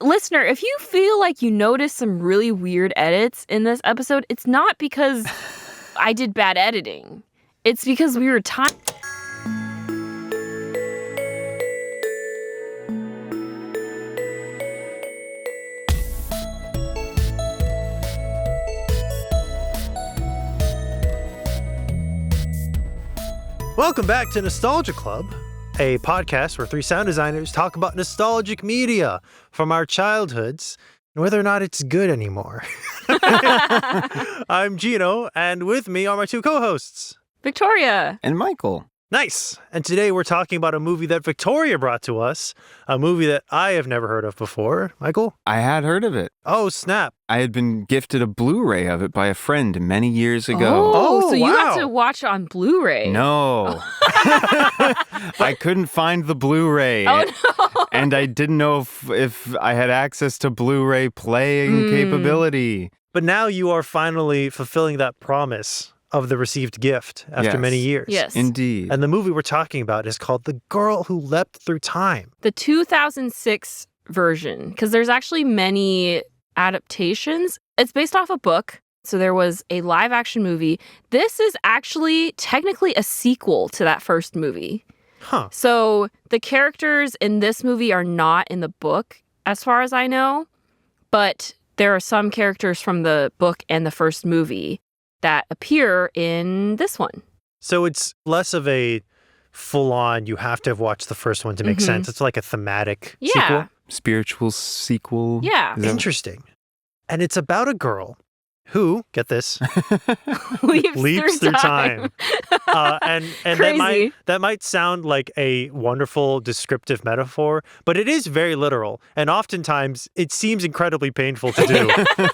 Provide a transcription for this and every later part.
listener, if you feel like you noticed some really weird edits in this episode, it's not because I did bad editing. It's because we were time. Welcome back to Nostalgia Club, a podcast where three sound designers talk about nostalgic media from our childhoods and whether or not it's good anymore. I'm Jino, and with me are my two co-hosts, Victoria. And Michael. Nice. And today we're talking about a movie that Victoria brought to us, a movie that I have never heard of before. Michael? I had heard of it. Oh, snap. I had been gifted a Blu-ray of it by a friend many years ago. Oh, so you wow. got to watch it on Blu-ray. No. I couldn't find the Blu-ray. Oh, no. And I didn't know if I had access to Blu-ray playing capability. But now you are finally fulfilling that promise of the received gift after many years. Yes. Indeed. And the movie we're talking about is called The Girl Who Leapt Through Time. The 2006 version, because there's actually many adaptations. It's based off a book. So there was a live action movie. This is actually technically a sequel to that first movie. Huh. So the characters in this movie are not in the book, as far as I know. But there are some characters from the book and the first movie that appear in this one. So it's less of a full-on, you have to have watched the first one to make sense. It's like a thematic sequel. Spiritual sequel. Yeah. Interesting. And it's about a girl who, get this, Leaps through time. And Crazy. that might sound like a wonderful descriptive metaphor, but it is very literal. And oftentimes it seems incredibly painful to do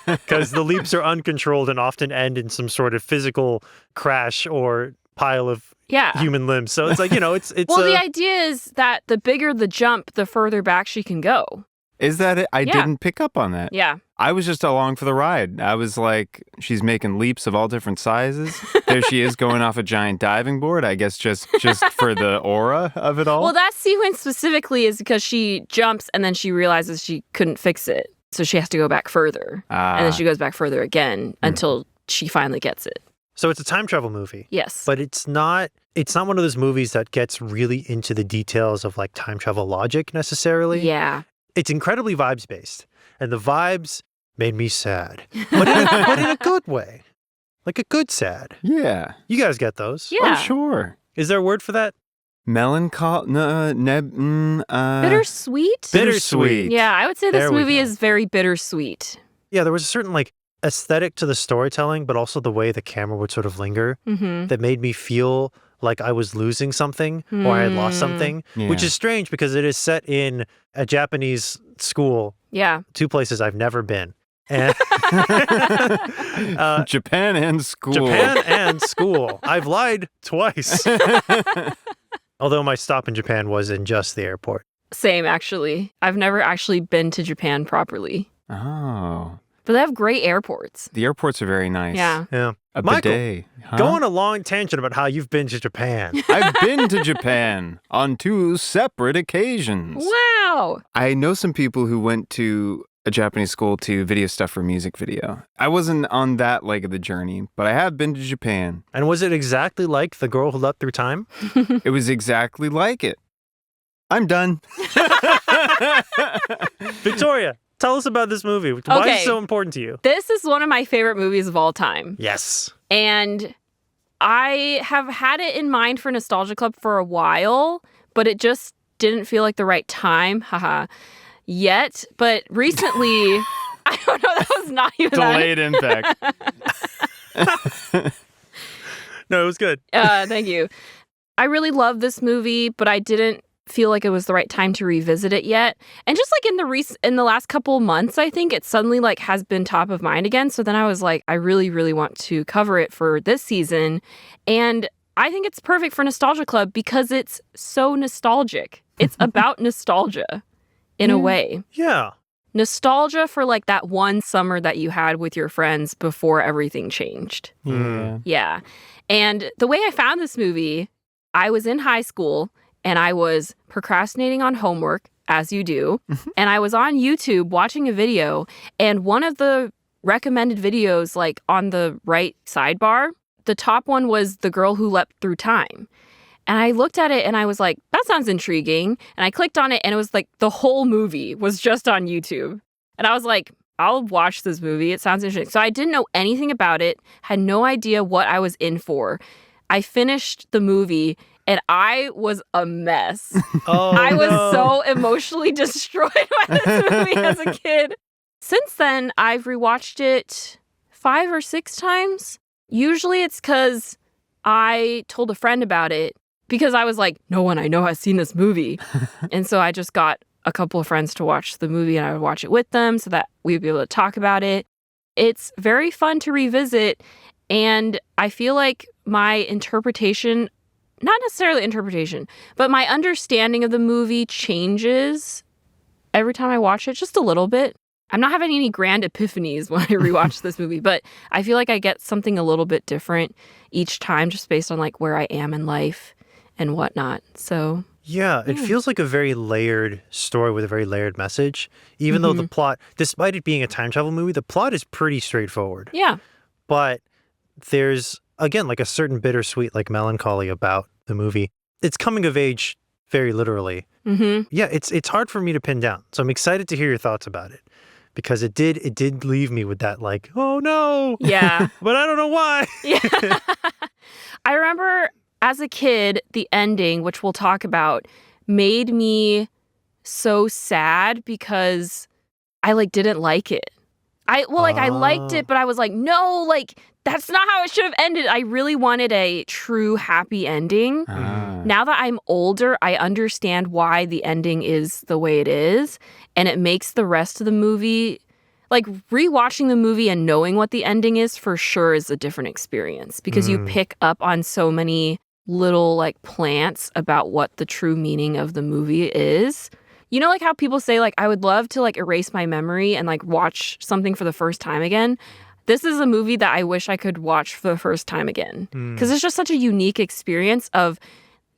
because the leaps are uncontrolled and often end in some sort of physical crash or pile of human limbs. So it's like, it's Well, the idea is that the bigger the jump, the further back she can go. Is that it? I didn't pick up on that. Yeah. I was just along for the ride. I was like, she's making leaps of all different sizes. There she is going off a giant diving board, I guess just for the aura of it all. Well, that sequence specifically is because she jumps and then she realizes she couldn't fix it. So she has to go back further. And then she goes back further again until she finally gets it. So it's a time travel movie. Yes. But it's not one of those movies that gets really into the details of like time travel logic necessarily. Yeah. It's incredibly vibes based. And the vibes made me sad. But in a good way. Like a good sad. Yeah. You guys get those. Yeah. Oh, sure. Is there a word for that? Bittersweet? Bittersweet? Yeah, I would say this There we movie go. is very bittersweet. Yeah, there was a certain like aesthetic to the storytelling, but also the way the camera would sort of linger that made me feel like I was losing something or I had lost something, which is strange because it is set in a Japanese school. Yeah. Two places I've never been. And Japan and school. Japan and school. I've lied twice. Although my stop in Japan was in just the airport. Same, actually. I've never actually been to Japan properly. Oh. But they have great airports. The airports are very nice. Yeah. Yeah. A Michael, bidet. Huh? go on a long tangent about how you've been to Japan. I've been to Japan on 2 separate occasions. Wow. I know some people who went to a Japanese school to video stuff for music video. I wasn't on that leg of the journey, but I have been to Japan. And was it exactly like The Girl Who Leapt Through Time? It was exactly like it. I'm done. Victoria, tell us about this movie. Why is it so important to you? This is one of my favorite movies of all time. Yes. And I have had it in mind for Nostalgia Club for a while, but it just didn't feel like the right time. Yet. But recently, I don't know, that was not even Delayed impact. No, it was good. Thank you. I really love this movie, but I didn't feel like it was the right time to revisit it yet. And just like in the last couple months, I think it suddenly like has been top of mind again. So then I was like, I really, really want to cover it for this season. And I think it's perfect for Nostalgia Club because it's so nostalgic. It's about nostalgia in a way. Yeah. Nostalgia for like that one summer that you had with your friends before everything changed. Yeah. Yeah. And the way I found this movie, I was in high school and I was procrastinating on homework as you do. And I was on YouTube watching a video, and one of the recommended videos, like on the right sidebar, the top one was The Girl Who Leapt Through Time. And I looked at it and I was like, that sounds intriguing. And I clicked on it and it was like the whole movie was just on YouTube. And I was like, I'll watch this movie. It sounds interesting. So I didn't know anything about it, had no idea what I was in for. I finished the movie and I was a mess. I was so emotionally destroyed by this movie as a kid. Since then, I've rewatched it 5 or 6 times. Usually it's because I told a friend about it because I was like, no one I know has seen this movie. And so I just got a couple of friends to watch the movie and I would watch it with them so that we'd be able to talk about it. It's very fun to revisit. And I feel like my interpretation, not necessarily interpretation, but my understanding of the movie changes every time I watch it just a little bit. I'm not having any grand epiphanies when I rewatch this movie, but I feel like I get something a little bit different each time just based on like where I am in life and whatnot. So yeah, it feels like a very layered story with a very layered message. Even though the plot, despite it being a time travel movie, the plot is pretty straightforward. Yeah. But there's, again, like a certain bittersweet, like melancholy about the movie. It's coming of age very literally. Yeah, it's hard for me to pin down. So I'm excited to hear your thoughts about it. Because it did leave me with that like, oh no. Yeah. But I don't know why. Yeah. I remember as a kid, the ending, which we'll talk about, made me so sad because I like didn't like it. I liked it, but I was like, no, like that's not how it should have ended. I really wanted a true happy ending. Now that I'm older, I understand why the ending is the way it is. And it makes the rest of the movie, like rewatching the movie and knowing what the ending is for sure is a different experience because you pick up on so many little like plants about what the true meaning of the movie is. You know, like how people say, like, I would love to like erase my memory and like watch something for the first time again. This is a movie that I wish I could watch for the first time again because it's just such a unique experience of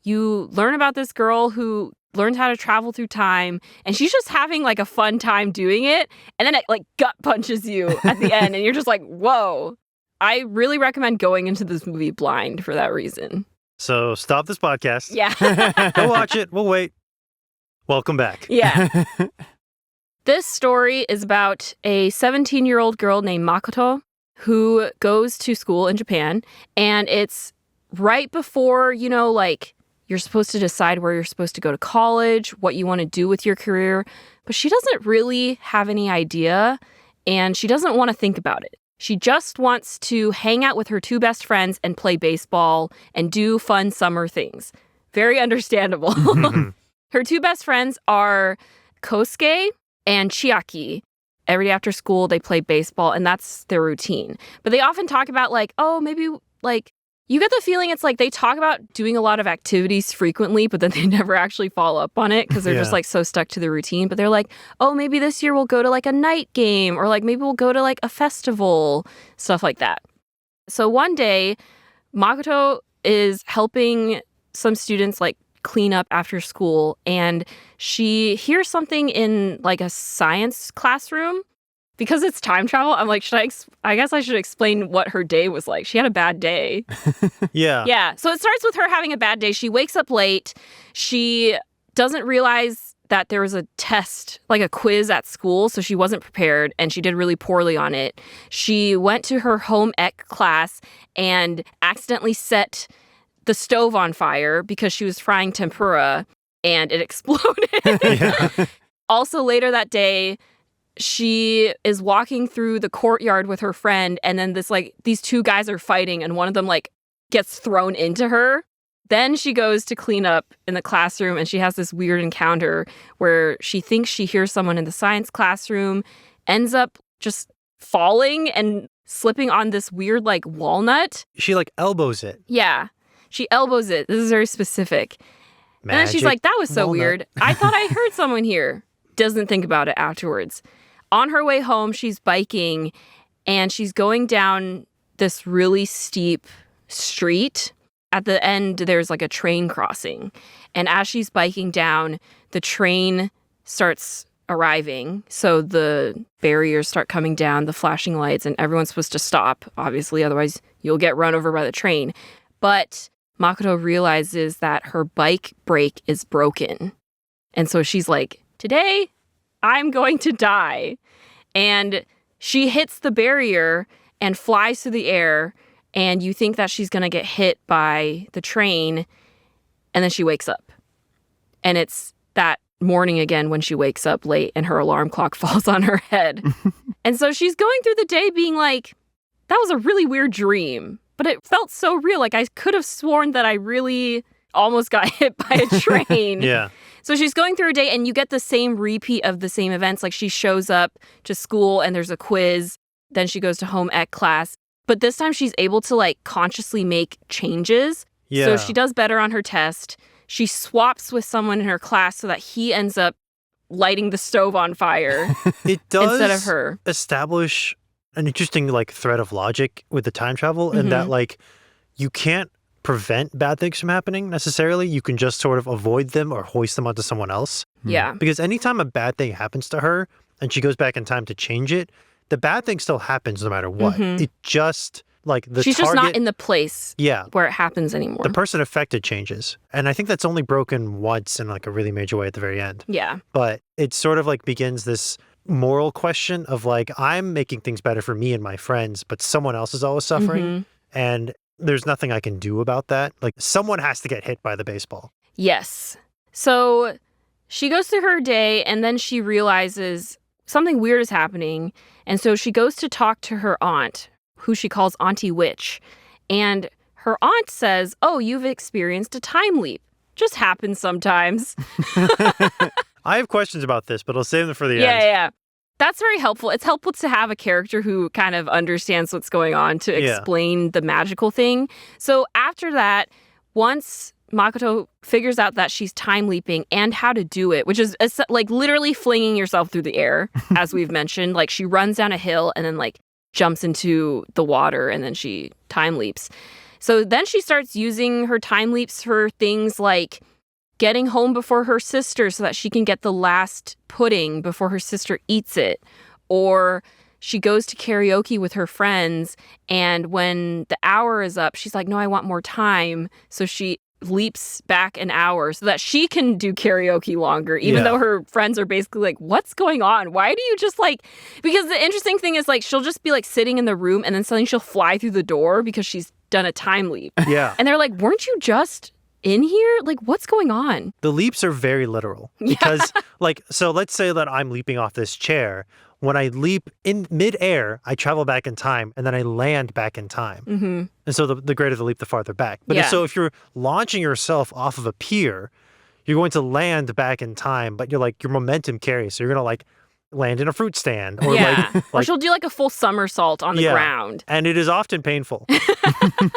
you learn about this girl who learns how to travel through time and she's just having like a fun time doing it. And then it like gut punches you at the end and you're just like, whoa. I really recommend going into this movie blind for that reason. So stop this podcast. Yeah. Go watch it. We'll wait. Welcome back. Yeah. This story is about a 17-year-old girl named Makoto who goes to school in Japan. And it's right before, you know, like you're supposed to decide where you're supposed to go to college, what you want to do with your career. But she doesn't really have any idea and she doesn't want to think about it. She just wants to hang out with her 2 best friends and play baseball and do fun summer things. Very understandable. Her 2 best friends are Kosuke and Chiaki. Every day after school, they play baseball, and that's their routine. But they often talk about, like, oh, maybe, like, you get the feeling it's like they talk about doing a lot of activities frequently, but then they never actually follow up on it because they're just, like, so stuck to the routine. But they're like, oh, maybe this year we'll go to, like, a night game, or, like, maybe we'll go to, like, a festival, stuff like that. So one day, Makoto is helping some students, like, clean up after school, and she hears something in like a science classroom. Because it's time travel, I'm like, I guess I should explain what her day was like. She had a bad day. Yeah. So it starts with her having a bad day. She wakes up late. She doesn't realize that there was a test, like a quiz at school, so she wasn't prepared and she did really poorly on it. She went to her home ec class and accidentally set the stove on fire because she was frying tempura and it exploded. Also later that day, she is walking through the courtyard with her friend and then these 2 guys are fighting and one of them like gets thrown into her. Then she goes to clean up in the classroom and she has this weird encounter where she thinks she hears someone in the science classroom, ends up just falling and slipping on this weird like walnut. She like elbows it. Yeah. She elbows it. This is very specific. And then she's like, that was so weird. I thought I heard someone here. Doesn't think about it afterwards. On her way home, she's biking and she's going down this really steep street. At the end, there's like a train crossing. And as she's biking down, the train starts arriving. So the barriers start coming down, the flashing lights, and everyone's supposed to stop, obviously, otherwise you'll get run over by the train. But Makoto realizes that her bike brake is broken. And so she's like, today, I'm going to die. And she hits the barrier and flies through the air, and you think that she's going to get hit by the train, and then she wakes up. And it's that morning again when she wakes up late and her alarm clock falls on her head. And so she's going through the day being like, that was a really weird dream, but it felt so real. Like I could have sworn that I really almost got hit by a train. Yeah. So she's going through her day and you get the same repeat of the same events. Like she shows up to school and there's a quiz. Then she goes to home ec class. But this time she's able to like consciously make changes. Yeah. So she does better on her test. She swaps with someone in her class so that he ends up lighting the stove on fire It does instead of her. establish an interesting like thread of logic with the time travel in that like you can't prevent bad things from happening necessarily. You can just sort of avoid them or hoist them onto someone else. Yeah. Because anytime a bad thing happens to her and she goes back in time to change it, the bad thing still happens no matter what. It just like the She's target, just not in the place yeah, where it happens anymore. the person affected changes. And I think that's only broken once in like a really major way at the very end. Yeah. But it sort of like begins this moral question of like, I'm making things better for me and my friends, but someone else is always suffering. And there's nothing I can do about that. Like someone has to get hit by the baseball. Yes. So she goes through her day and then she realizes something weird is happening. And so she goes to talk to her aunt, who she calls Auntie Witch. And her aunt says, oh, you've experienced a time leap. Just happens sometimes. I have questions about this, but I'll save them for the end. Yeah. That's very helpful. It's helpful to have a character who kind of understands what's going on to explain the magical thing. So after that, once Makoto figures out that she's time leaping and how to do it, which is like literally flinging yourself through the air, as we've mentioned. Like she runs down a hill and then like jumps into the water and then she time leaps. So then she starts using her time leaps for things like getting home before her sister so that she can get the last pudding before her sister eats it. Or she goes to karaoke with her friends, and when the hour is up, she's like, no, I want more time. So she leaps back an hour so that she can do karaoke longer, even though her friends are basically like, what's going on? Why do you just like... Because the interesting thing is like, she'll just be like sitting in the room and then suddenly she'll fly through the door because she's done a time leap. Yeah. And they're like, weren't you just in here? Like, what's going on? The leaps are very literal because like, so let's say that I'm leaping off this chair. When I leap in midair, I travel back in time and then I land back in time. And so the greater the leap, the farther back. But so if you're launching yourself off of a pier, you're going to land back in time, but you're like, your momentum carries. So you're going to like land in a fruit stand or like or she'll do like a full somersault on the ground. And it is often painful. And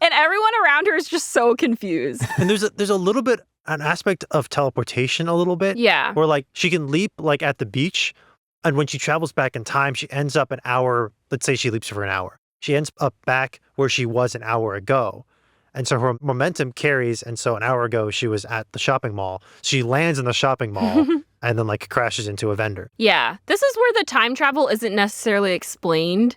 everyone around her is just so confused. And there's a little bit, an aspect of teleportation a little bit. Yeah. Where like she can leap like at the beach. And when she travels back in time, she ends up an hour, let's say she leaps for an hour. She ends up back where she was an hour ago. And so her momentum carries. And so an hour ago, she was at the shopping mall. She lands in the shopping mall and then like crashes into a vendor. Yeah. This is where the time travel isn't necessarily explained,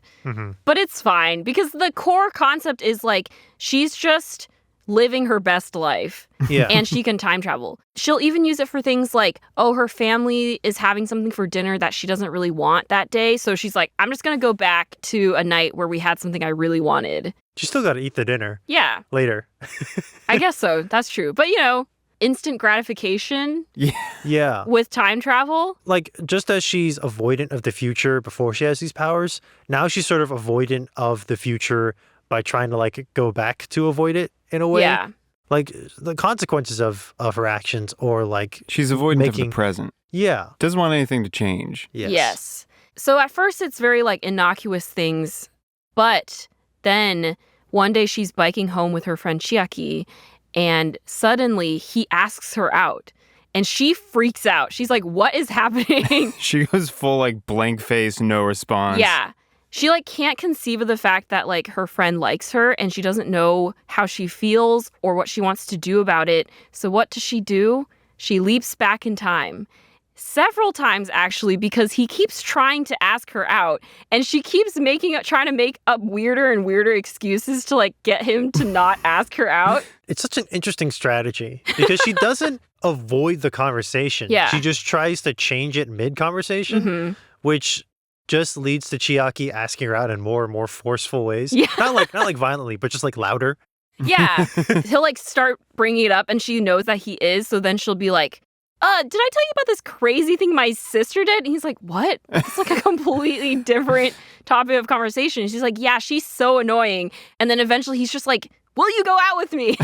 but it's fine because the core concept is like she's just living her best life and she can time travel. She'll even use it for things like, oh, her family is having something for dinner that she doesn't really want that day. So she's like, I'm just going to go back to a night where we had something I really wanted. She still got to eat the dinner. Yeah. Later. I guess so. That's true. But, you know, instant gratification Yeah. with time travel. Like, just as she's avoidant of the future before she has these powers, now she's sort of avoidant of the future by trying to, like, go back to avoid it in a way. Yeah. Like, the consequences of her actions or, like... She's avoidant of the present. Yeah. Doesn't want anything to change. Yes. So at first it's very, like, innocuous things, but then one day she's biking home with her friend Chiaki, and suddenly he asks her out. And she freaks out. She's like, what is happening? She goes full, like, blank face, no response. Yeah. She, like, can't conceive of the fact that, like, her friend likes her and she doesn't know how she feels or what she wants to do about it. So what does she do? She leaps back in time. several times, actually, because he keeps trying to ask her out, and she keeps trying to make up weirder and weirder excuses to like get him to not ask her out. It's such an interesting strategy because she doesn't avoid the conversation. Yeah. She just tries to change it mid-conversation, which just leads to Chiaki asking her out in more and more forceful ways. Yeah. Not like violently, but just like louder. Yeah. He'll like start bringing it up, and she knows that he is, so then she'll be like, did I tell you about this crazy thing my sister did? And he's like, what? It's like a completely different topic of conversation. She's like, yeah, she's so annoying. And then eventually he's just like, will you go out with me?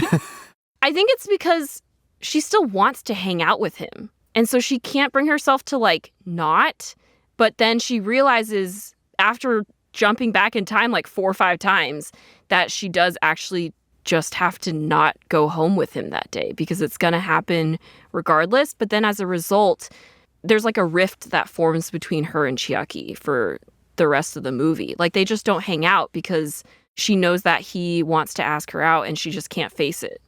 I think it's because she still wants to hang out with him. And so she can't bring herself to like not. But then she realizes after jumping back in time like 4 or 5 times that she does actually just have to not go home with him that day because it's going to happen regardless. But then as a result, there's like a rift that forms between her and Chiaki for the rest of the movie. Like they just don't hang out because she knows that he wants to ask her out and she just can't face it.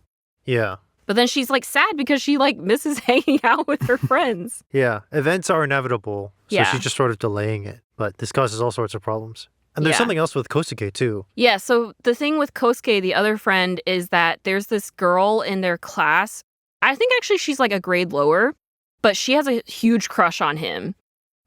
Yeah. But then she's like sad because she like misses hanging out with her friends. Yeah. Events are inevitable. So Yeah. she's just sort of delaying it. But this causes all sorts of problems. And there's Yeah. something else with Kosuke too. Yeah, so the thing with Kosuke, the other friend, is that there's this girl in their class. I think actually she's like a grade lower, but she has a huge crush on him.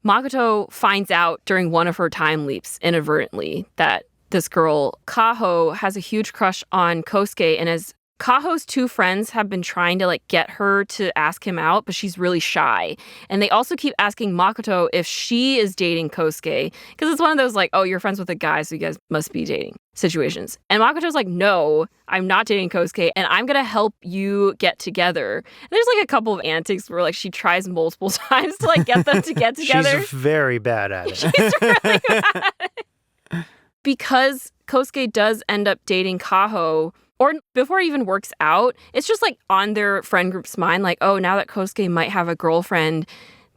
Makoto finds out during one of her time leaps inadvertently that this girl, Kaho, has a huge crush on Kosuke, and as Kaho's 2 friends have been trying to like get her to ask him out, but she's really shy. And they also keep asking Makoto if she is dating Kosuke, because it's one of those like, oh, you're friends with a guy, so you guys must be dating situations. And Makoto's like, no, I'm not dating Kosuke, and I'm going to help you get together. And there's like a couple of antics where like she tries multiple times to like get them to get together. She's very bad at it. She's really bad at it. Because Kosuke does end up dating Kaho, or before it even works out, it's just like on their friend group's mind, like, oh, now that Kosuke might have a girlfriend,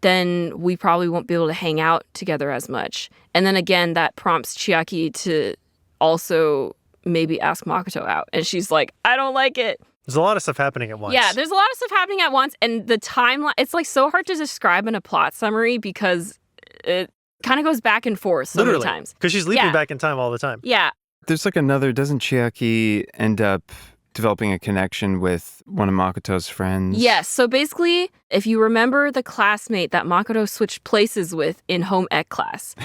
then we probably won't be able to hang out together as much. And then again, that prompts Chiaki to also maybe ask Makoto out. And she's like, I don't like it. There's a lot of stuff happening at once. Yeah, there's a lot of stuff happening at once. And the timeline, it's like so hard to describe in a plot summary because it kind of goes back and forth so Literally. many times. Because she's leaping Yeah. back in time all the time. Yeah. There's like doesn't Chiaki end up developing a connection with one of Makoto's friends? Yes. So basically, if you remember the classmate that Makoto switched places with in home ec class,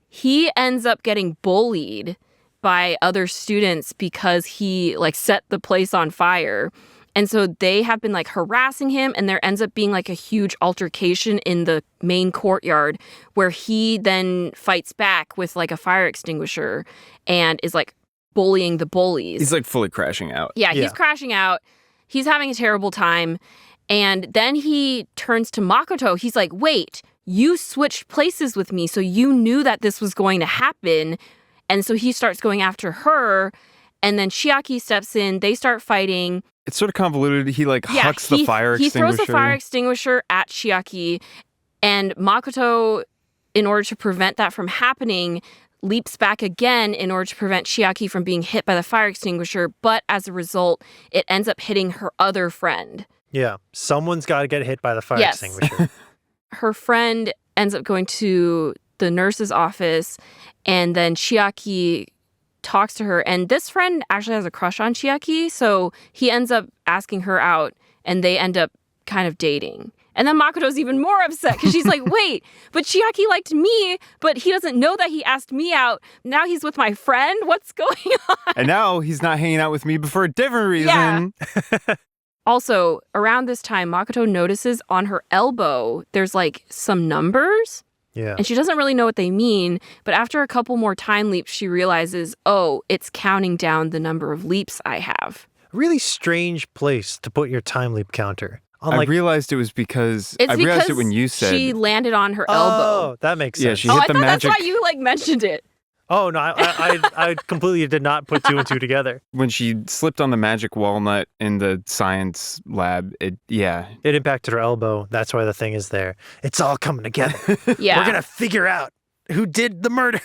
he ends up getting bullied by other students because he like set the place on fire. And so they have been like harassing him, and there ends up being like a huge altercation in the main courtyard where he then fights back with like a fire extinguisher and is like bullying the bullies. He's like fully crashing out. Yeah, Yeah. he's crashing out. He's having a terrible time. And then he turns to Makoto. He's like, wait, you switched places with me, so you knew that this was going to happen. And so he starts going after her. And then Chiaki steps in. They start fighting. It's sort of convoluted. He like hucks the fire extinguisher. He throws the fire extinguisher at Chiaki. And Makoto, in order to prevent that from happening, leaps back again in order to prevent Chiaki from being hit by the fire extinguisher. But as a result, it ends up hitting her other friend. Yeah. Someone's got to get hit by the fire Yes. extinguisher. Her friend ends up going to the nurse's office, and then Chiaki talks to her. And this friend actually has a crush on Chiaki, so he ends up asking her out, and they end up kind of dating. And then Makoto's even more upset because she's like, wait, but Chiaki liked me, but he doesn't know that he asked me out. Now he's with my friend? What's going on? And now he's not hanging out with me, but for a different reason. Yeah. Also, around this time, Makoto notices on her elbow, there's like some numbers. Yeah. And she doesn't really know what they mean, but after a couple more time leaps, she realizes, oh, it's counting down the number of leaps I have. Really strange place to put your time leap counter. I realized it was because It's I realized it because when you said she landed on her elbow. Oh, that makes Yeah, sense. she Oh, hit I the thought magic. that's why you like mentioned it. Oh, no, I completely did not put 2 and 2 together. when she slipped on the magic walnut in the science lab. It Impacted her elbow. That's why the thing is there. It's all coming together. Yeah. We're going to figure out who did the murder.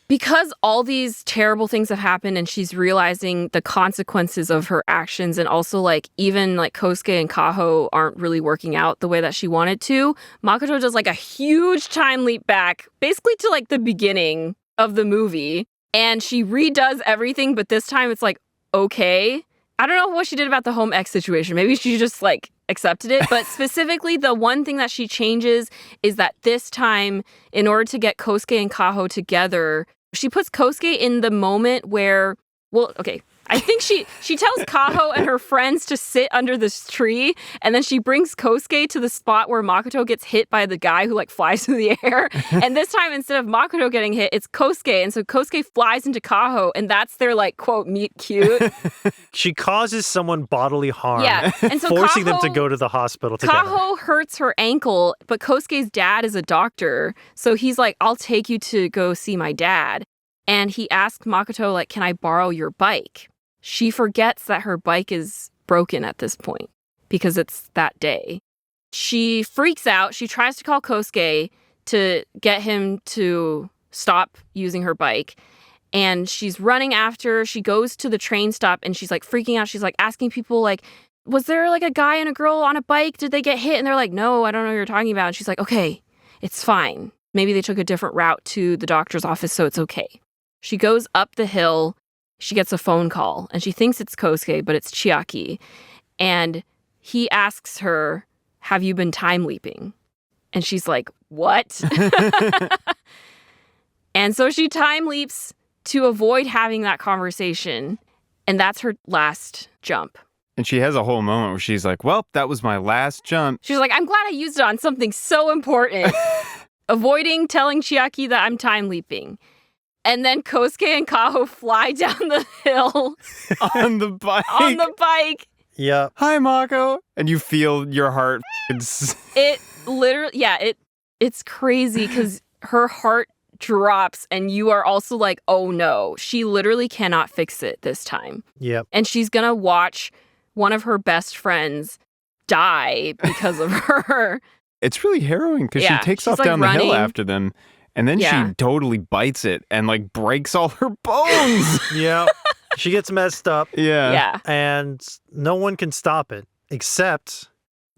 because all these terrible things have happened and she's realizing the consequences of her actions, and also like even like Kosuke and Kaho aren't really working out the way that she wanted to, Makoto does like a huge time leap back basically to like the beginning of the movie, and she redoes everything, but this time it's like okay. I don't know what she did about the home ec situation. Maybe she just like accepted it, but specifically the one thing that she changes is that this time, in order to get Kosuke and Kaho together, she puts Kosuke in the moment where, well, okay, I think she tells Kaho and her friends to sit under this tree, and then she brings Kosuke to the spot where Makoto gets hit by the guy who like flies through the air. And this time, instead of Makoto getting hit, it's Kosuke. And so Kosuke flies into Kaho, and that's their like, quote, meet cute. She causes someone bodily harm. Yeah. And so forcing them to go to the hospital together. Kaho hurts her ankle, but Kosuke's dad is a doctor. So he's like, I'll take you to go see my dad. And he asks Makoto, like, can I borrow your bike? She forgets that her bike is broken at this point because it's that day. She freaks out. She tries to call Kosuke to get him to stop using her bike. And she's running after. She goes to the train stop and she's like freaking out. She's like asking people like, was there like a guy and a girl on a bike? Did they get hit? And they're like, no, I don't know what you're talking about. And she's like, okay, it's fine. Maybe they took a different route to the doctor's office, so it's okay. She goes up the hill. She gets a phone call and she thinks it's Kosuke, but it's Chiaki. And he asks her, have you been time leaping? And she's like, what? And so she time leaps to avoid having that conversation. And that's her last jump. And she has a whole moment where she's like, well, that was my last jump. She's like, I'm glad I used it on something so important. Avoiding telling Chiaki that I'm time leaping. And then Kosuke and Kaho fly down the hill. On the bike. On the bike. Yeah. Hi, Mako. And you feel your heart. It literally, yeah, it's crazy because her heart drops and you are also like, oh no, she literally cannot fix it this time. Yep. And she's going to watch one of her best friends die because of her. It's really harrowing because Yeah, she takes she's, off like, down the hill running. after them. And then Yeah. she totally bites it and like breaks all her bones. Yeah. She gets messed up Yeah. and no one can stop it except...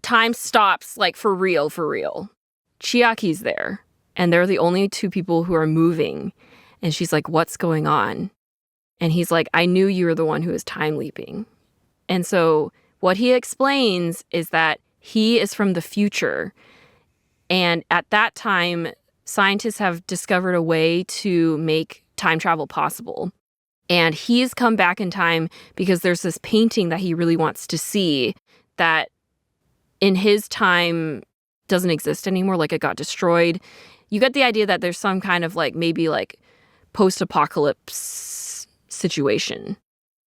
Time stops, like for real, for real. Chiaki's there and they're the only two people who are moving. And she's like, what's going on? And he's like, I knew you were the one who was time leaping. And so what he explains is that he is from the future. And at that time, scientists have discovered a way to make time travel possible. And he's come back in time because there's this painting that he really wants to see that in his time doesn't exist anymore, like it got destroyed. You get the idea that there's some kind of like maybe like post-apocalypse situation.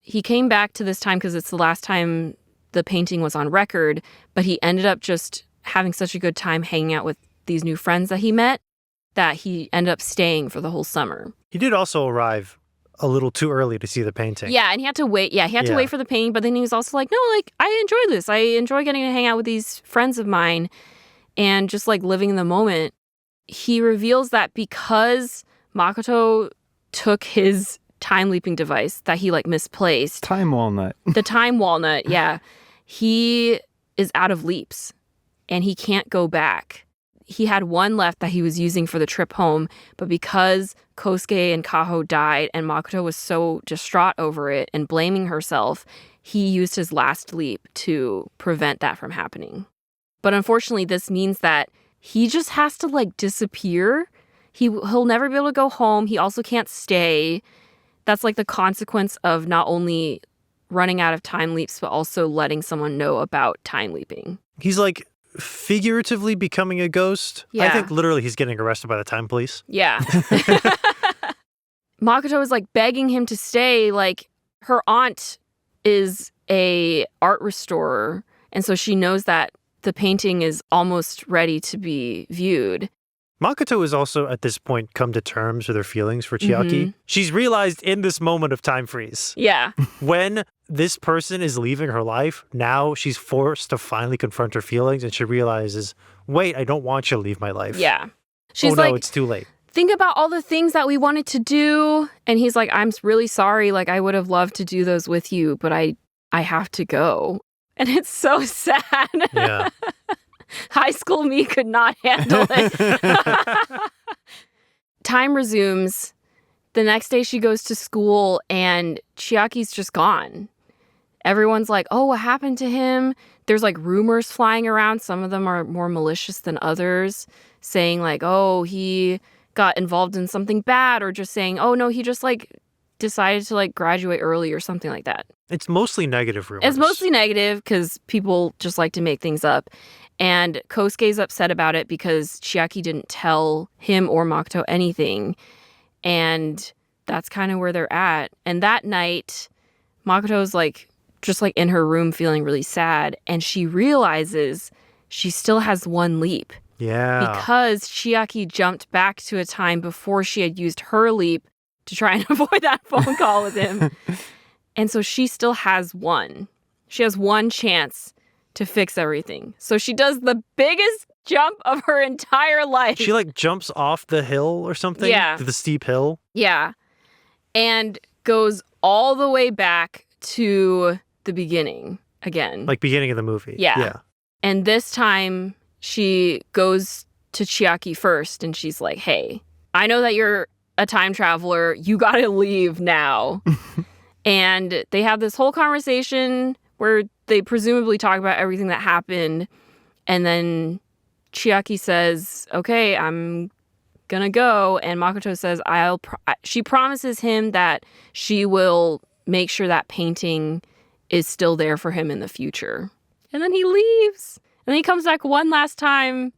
He came back to this time because it's the last time the painting was on record, but he ended up just having such a good time hanging out with these new friends that he met that he ended up staying for the whole summer. He did also arrive a little too early to see the painting. Yeah, and he had to wait. Yeah, he had to wait for the painting, but then he was also like, no, like, I enjoy this. I enjoy getting to hang out with these friends of mine and just like living in the moment. He reveals that because Makoto took his time leaping device that he like misplaced. Time walnut. The time walnut, yeah. He is out of leaps and he can't go back. He had one left that he was using for the trip home, but because Kosuke and Kaho died and Makoto was so distraught over it and blaming herself, he used his last leap to prevent that from happening. But unfortunately, this means that he just has to like disappear. He'll never be able to go home. He also can't stay. That's like the consequence of not only running out of time leaps, but also letting someone know about time leaping. He's like figuratively becoming a ghost. Yeah. I think literally he's getting arrested by the time police. Yeah. Makoto is like begging him to stay. Like her aunt is a art restorer. And so she knows that the painting is almost ready to be viewed. Makoto has also at this point come to terms with her feelings for Chiaki. She's realized in this moment of time freeze, Yeah. when this person is leaving her life, now she's forced to finally confront her feelings and she realizes, wait, I don't want you to leave my life. Yeah. She's oh no, like, it's too late. think about all the things that we wanted to do. And he's like, I'm really sorry. Like, I would have loved to do those with you, but I have to go. And it's so sad. Yeah. High school me could not handle it. Time resumes. The next day she goes to school and Chiaki's just gone. Everyone's like, oh, what happened to him? There's like rumors flying around. Some of them are more malicious than others, saying like, oh, he got involved in something bad, or just saying, oh, no, he just like decided to like graduate early or something like that. It's mostly negative rumors. It's mostly negative because people just like to make things up. And Kosuke's upset about it because Chiaki didn't tell him or Makoto anything. And that's kind of where they're at. And that night, Makoto's like just like in her room feeling really sad. And she realizes she still has one leap. Yeah. Because Chiaki jumped back to a time before she had used her leap to try and avoid that phone call with him. And so she still has one. She has one chance to fix everything. So she does the biggest jump of her entire life. She like jumps off the hill or something? Yeah. To the steep hill? Yeah. And goes all the way back to the beginning again. Like beginning of the movie. Yeah. Yeah. And this time she goes to Chiaki first and she's like, hey, I know that you're a time traveler. You gotta leave now. And they have this whole conversation where they presumably talk about everything that happened. And then Chiaki says, okay, I'm gonna go. And Makoto says, she promises him that she will make sure that painting is still there for him in the future. And then he leaves. And then he comes back one last time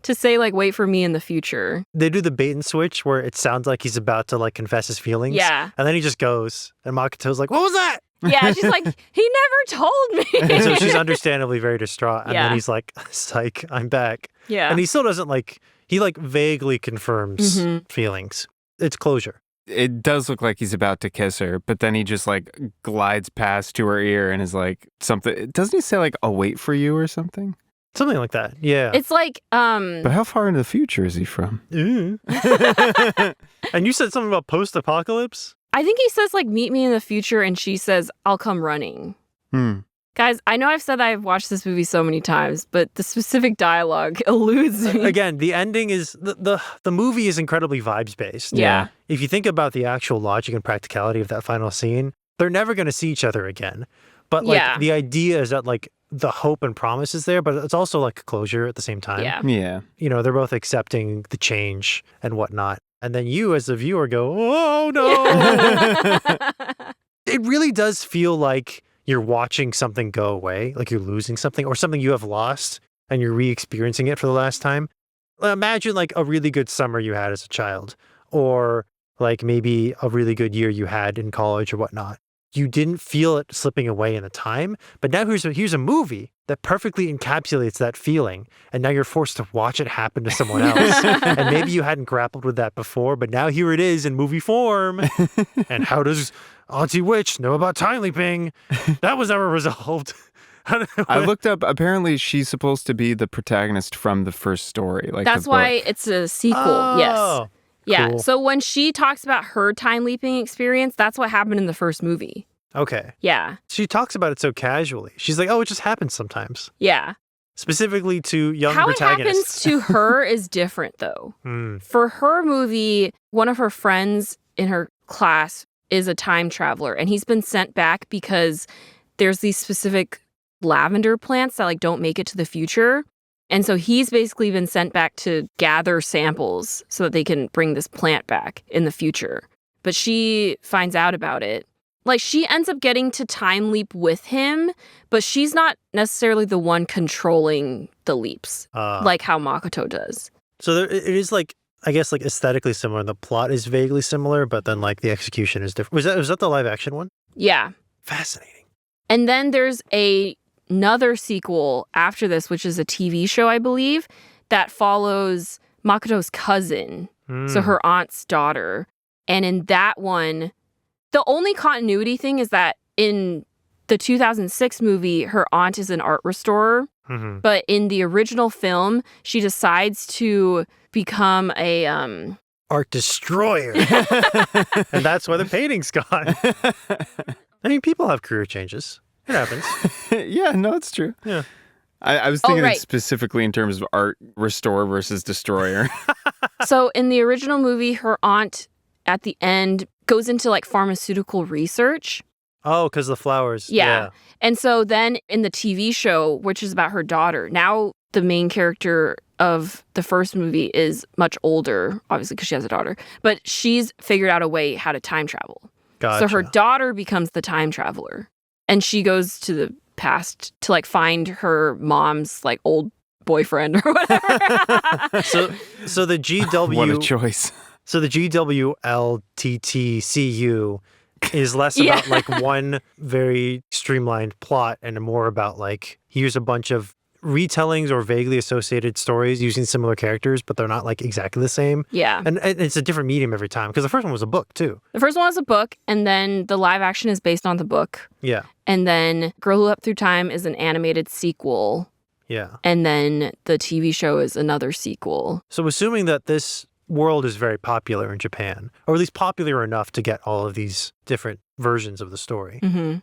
to say, like, wait for me in the future. They do the bait and switch where it sounds like he's about to, like, confess his feelings. Yeah. And then he just goes. And Makoto's like, what was that? Yeah, she's like, he never told me. And so she's understandably very distraught. And Yeah. then he's like, psych, I'm back. Yeah. And he still doesn't, like, he, like, vaguely confirms feelings. It's closure. It does look like he's about to kiss her, but then he just like glides past to her ear and is like something. Doesn't he say like, I'll wait for you or something? Something like that. Yeah. It's like, But how far into the future is he from? And you said something about post-apocalypse? I think he says, like, meet me in the future, and she says, I'll come running. Guys, I know I've said that I've watched this movie so many times, but the specific dialogue eludes me. Again, the ending is, the movie is incredibly vibes-based. Yeah. If you think about the actual logic and practicality of that final scene, they're never going to see each other again. But, like, Yeah. the idea is that, like, the hope and promise is there, but it's also, like, closure at the same time. Yeah. Yeah. You know, they're both accepting the change and whatnot. And then you, as the viewer, go, oh, no. It really does feel like you're watching something go away, like you're losing something or something you have lost and you're re-experiencing it for the last time. Imagine like a really good summer you had as a child, or like maybe a really good year you had in college or whatnot. You didn't feel it slipping away in the time, but now here's a movie that perfectly encapsulates that feeling, and now you're forced to watch it happen to someone else. And maybe you hadn't grappled with that before, but now here it is in movie form. And how does Auntie Witch know about time leaping? That was never resolved. I looked up, apparently she's supposed to be the protagonist from the first story. Like That's the why book. it's a sequel. Oh, Yes. Yeah. cool. So when she talks about her time leaping experience, that's what happened in the first movie. Okay. Yeah. She talks about it so casually. She's like, oh, it just happens sometimes. Yeah. Specifically to young How it happens protagonists. to her is different, though. For her movie, one of her friends in her class is a time traveler, and he's been sent back because there's these specific lavender plants that like don't make it to the future. And so he's basically been sent back to gather samples so that they can bring this plant back in the future. But she finds out about it. Like, she ends up getting to time leap with him, but she's not necessarily the one controlling the leaps, like how Makoto does. So it is like, I guess, like aesthetically similar. The plot is vaguely similar, but then like the execution is different. Was that the live action one? Yeah. Fascinating. And then there's another sequel after this, which is a TV show, I believe, that follows Makoto's cousin, so her aunt's daughter. And in that one, the only continuity thing is that in the 2006 movie, her aunt is an art restorer. But in the original film, she decides to become a art destroyer. And that's why the painting's gone. I mean, people have career changes. It happens. Yeah, no, it's true. Yeah. I was thinking right. it specifically in terms of art restore versus destroyer. So in the original movie, her aunt at the end goes into like pharmaceutical research. Oh, because the flowers. Yeah. And so then in the TV show, which is about her daughter, now the main character of the first movie is much older, obviously because she has a daughter, but she's figured out a way how to time travel. Gotcha. So her daughter becomes the time traveler, and she goes to the past to like find her mom's like old boyfriend or whatever. So the GW. What a choice. So the GWLTTCU is less about like one very streamlined plot and more about like here's a bunch of retellings or vaguely associated stories using similar characters, but they're not like exactly the same. Yeah. And it's a different medium every time because the first one was a book too. The first one was a book, and then the live action is based on the book. Yeah. And then Girl Who Leapt Through Time is an animated sequel. Yeah. And then the TV show is another sequel. So assuming that this world is very popular in Japan, or at least popular enough to get all of these different versions of the story,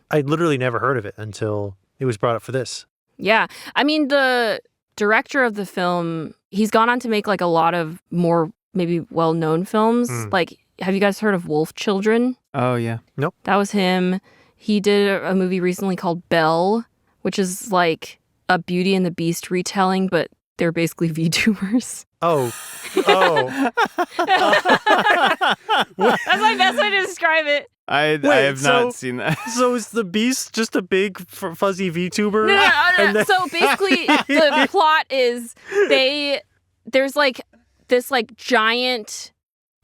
I literally never heard of it until it was brought up for this. Yeah. I mean, the director of the film, he's gone on to make like a lot of more maybe well-known films. Like, have you guys heard of Wolf Children? Oh, yeah. Nope. That was him. He did a movie recently called Belle, which is like a Beauty and the Beast retelling, but they're basically VTubers. Oh. That's my best way to describe it. I have not seen that. So is the Beast just a big fuzzy VTuber? No. So basically, the plot is there's like this like giant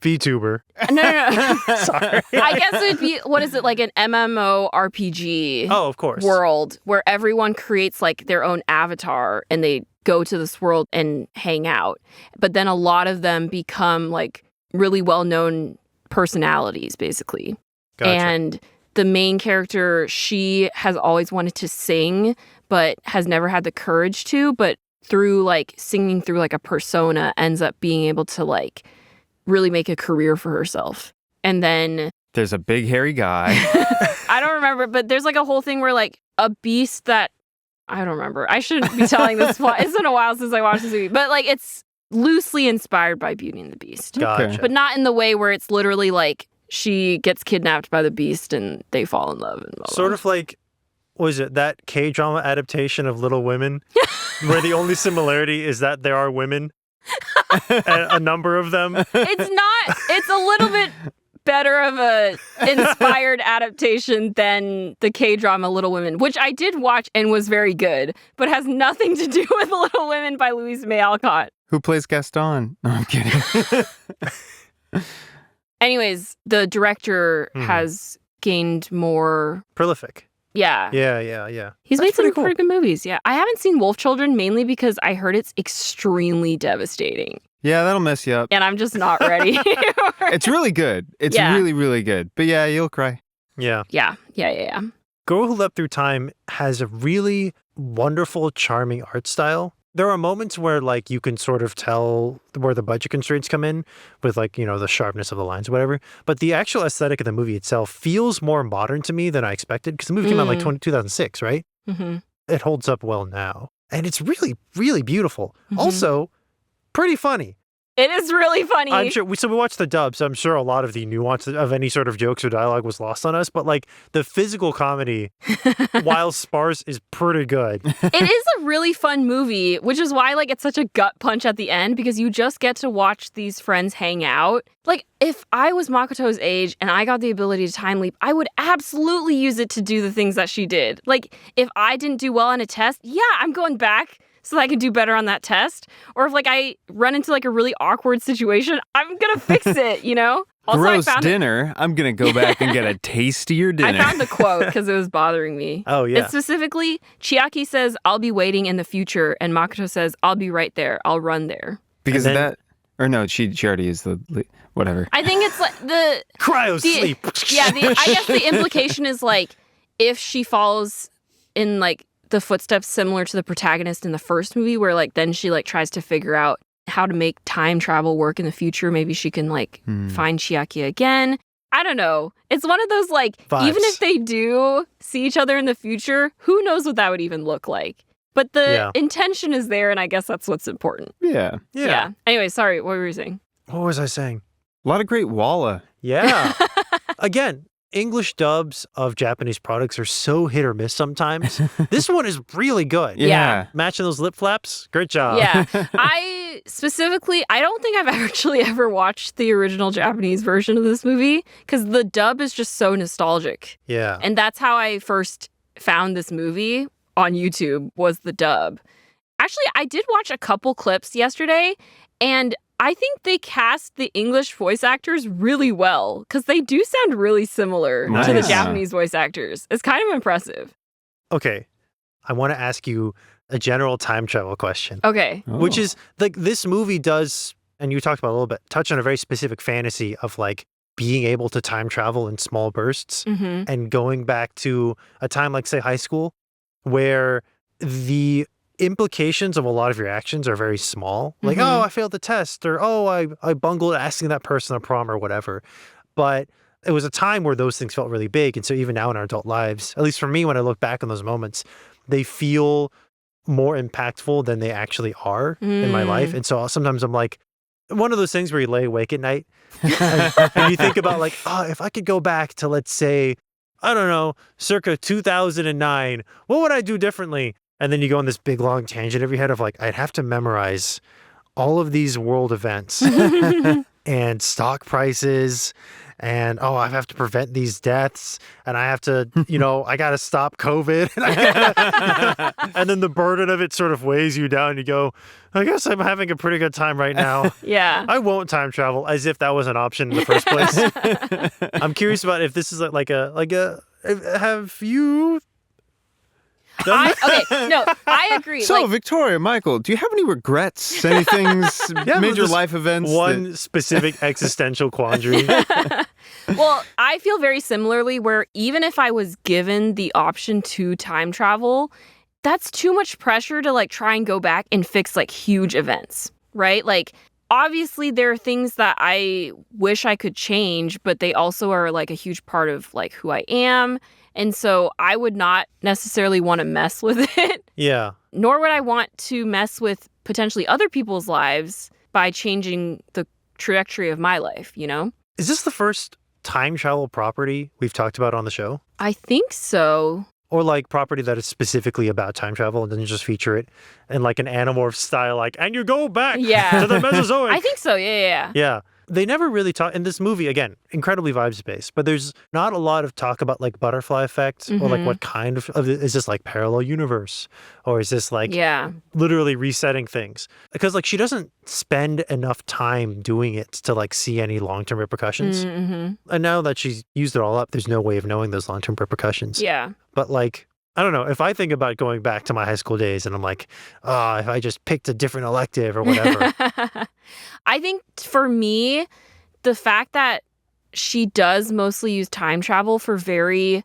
VTuber. No. Sorry. I guess it would be, what is it, like an MMORPG Oh, of course. world where everyone creates like their own avatar and they go to this world and hang out. But then a lot of them become like really well-known personalities, basically. Gotcha. And the main character, she has always wanted to sing, but has never had the courage to. But through like singing through like a persona, ends up being able to like really make a career for herself. And then There's a big hairy guy. I don't remember, but there's like a whole thing where like a beast that I don't remember. I shouldn't be telling this plot. It's been a while since I watched this movie, but like it's loosely inspired by Beauty and the Beast. Gotcha. But not in the way where it's literally like she gets kidnapped by the beast and they fall in love. And blah, blah. Sort of like, what is it, that K-drama adaptation of Little Women, where the only similarity is that there are women, a number of them. It's a little bit better of a inspired adaptation than the K-drama Little Women, which I did watch and was very good, but has nothing to do with Little Women by Louise May Alcott. Who plays Gaston? No, I'm kidding. Anyways, the director has gained more. Prolific. Yeah. Yeah. He's That's made some pretty cool. pretty good movies. Yeah. I haven't seen Wolf Children mainly because I heard it's extremely devastating. Yeah, that'll mess you up. And I'm just not ready. It's really good. It's Yeah. really, really good. But yeah, you'll cry. Yeah. Yeah. Girl Who Leapt Through Time has a really wonderful, charming art style. There are moments where, like, you can sort of tell where the budget constraints come in with, like, you know, the sharpness of the lines or whatever. But the actual aesthetic of the movie itself feels more modern to me than I expected because the movie came out like 2006, right? Mm-hmm. It holds up well now. And it's really, really beautiful. Also, pretty funny. It is really funny. I'm sure we watched the dub, so I'm sure a lot of the nuance of any sort of jokes or dialogue was lost on us. But like the physical comedy, while sparse, is pretty good. It is a really fun movie, which is why like it's such a gut punch at the end because you just get to watch these friends hang out. Like if I was Makoto's age and I got the ability to time leap, I would absolutely use it to do the things that she did. Like if I didn't do well on a test, yeah, I'm going back so that I can do better on that test. Or if like I run into like a really awkward situation, I'm gonna fix it, you know? Also, Gross dinner. I'm going to go back and get a tastier dinner. I found the quote because it was bothering me. Oh, yeah. It's specifically, Chiaki says, "I'll be waiting in the future," and Makoto says, "I'll be right there. I'll run there." Because And of then- that. Or no, she already is the whatever. I think it's like the Cryo sleep. Yeah, I guess the implication is like if she follows in like the footsteps similar to the protagonist in the first movie, where like then she like tries to figure out how to make time travel work in the future. Maybe she can like find Chiaki again. I don't know. It's one of those like, Vibes. even if they do see each other in the future, who knows what that would even look like. But the intention is there, and I guess that's what's important. Yeah. Anyway, sorry, what were you saying? What was I saying? A lot of great walla. Yeah. Again, English dubs of Japanese products are so hit or miss sometimes. This one is really good. Yeah. Matching those lip flaps, great job. Yeah. I don't think I've actually ever watched the original Japanese version of this movie because the dub is just so nostalgic. Yeah. And that's how I first found this movie on YouTube, was the dub. Actually, I did watch a couple clips yesterday, and I think they cast the English voice actors really well because they do sound really similar to the Nice. Japanese voice actors. It's kind of impressive. Okay. I want to ask you a general time travel question, Okay. which is like this movie does, and you talked about a little bit, touch on a very specific fantasy of like being able to time travel in small bursts Mm-hmm. and going back to a time like, say, high school, where the implications of a lot of your actions are very small. Like, Mhm. oh, I failed the test, or oh, I bungled asking that person to prom or whatever. But it was a time where those things felt really big. And so even now in our adult lives, at least for me, when I look back on those moments, they feel more impactful than they actually are in my life. And so sometimes I'm like, one of those things where you lay awake at night and you think about like, oh, if I could go back to, let's say, I don't know, circa 2009, what would I do differently? And then you go on this big long tangent of your head of like, I'd have to memorize all of these world events and stock prices. And, oh, I have to prevent these deaths. And I have to, I got to stop COVID. And then the burden of it sort of weighs you down. You go, I guess I'm having a pretty good time right now. Yeah. I won't time travel, as if that was an option in the first place. I'm curious about if this is have you I agree. So, Victoria, Michael, do you have any regrets? Anything's major just life events? one specific existential quandary? Well, I feel very similarly where even if I was given the option to time travel, that's too much pressure to like try and go back and fix like huge events, right? Like obviously there are things that I wish I could change, but they also are like a huge part of like who I am. And so I would not necessarily want to mess with it. Yeah. Nor would I want to mess with potentially other people's lives by changing the trajectory of my life, you know? Is this the first time travel property we've talked about on the show? I think so. Or like property that is specifically about time travel and doesn't just feature it in like an Animorph style, like, and you go back to the Mesozoic. I think so, yeah. Yeah. They never really talk in this movie, again, incredibly vibes-based, but there's not a lot of talk about like butterfly effect or like what kind of is this like parallel universe? Or is this like literally resetting things? Because like she doesn't spend enough time doing it to like see any long-term repercussions. And now that she's used it all up, there's no way of knowing those long-term repercussions. Yeah. But like, I don't know, if I think about going back to my high school days and I'm like, if I just picked a different elective or whatever. I think for me, the fact that she does mostly use time travel for very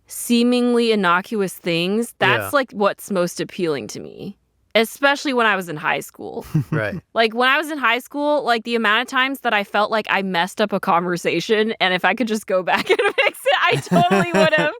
seemingly innocuous things, that's like what's most appealing to me. Especially when I was in high school. Right. Like when I was in high school, like the amount of times that I felt like I messed up a conversation and if I could just go back and fix it, I totally would have.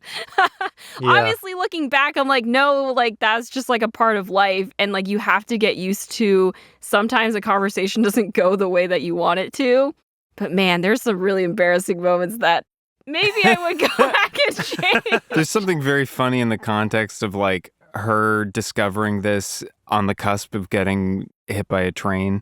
Obviously looking back, I'm like, no, like that's just like a part of life. And like you have to get used to sometimes a conversation doesn't go the way that you want it to. But man, there's some really embarrassing moments that maybe I would go back and change. There's something very funny in the context of like her discovering this on the cusp of getting hit by a train,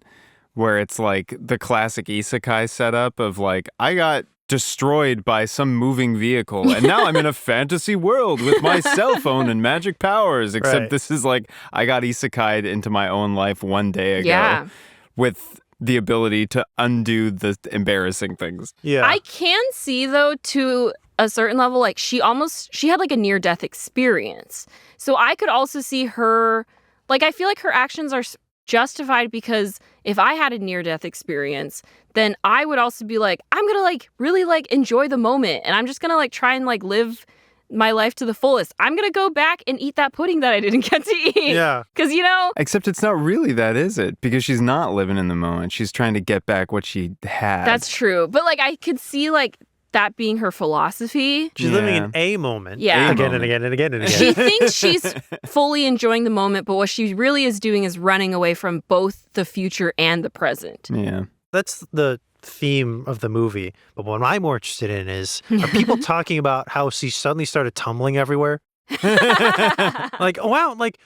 where it's like the classic isekai setup of like, I got destroyed by some moving vehicle and now I'm in a fantasy world with my cell phone and magic powers, except this is like, I got isekai'd into my own life one day ago with the ability to undo the embarrassing things. Yeah. I can see though to a certain level, like she had like a near-death experience. So I could also see her, like I feel like her actions are justified because if I had a near-death experience, then I would also be like, I'm gonna like really like enjoy the moment and I'm just gonna like try and like live my life to the fullest. I'm going to go back and eat that pudding that I didn't get to eat. Yeah. Because, Except it's not really that, is it? Because she's not living in the moment. She's trying to get back what she had. that's true. But, like, I could see, like, that being her philosophy. She's living in a moment. Yeah. Again and again and again and again. She thinks she's fully enjoying the moment, but what she really is doing is running away from both the future and the present. Yeah. That's the theme of the movie. But what I'm more interested in is, are people talking about how she suddenly started tumbling everywhere? Like, wow, like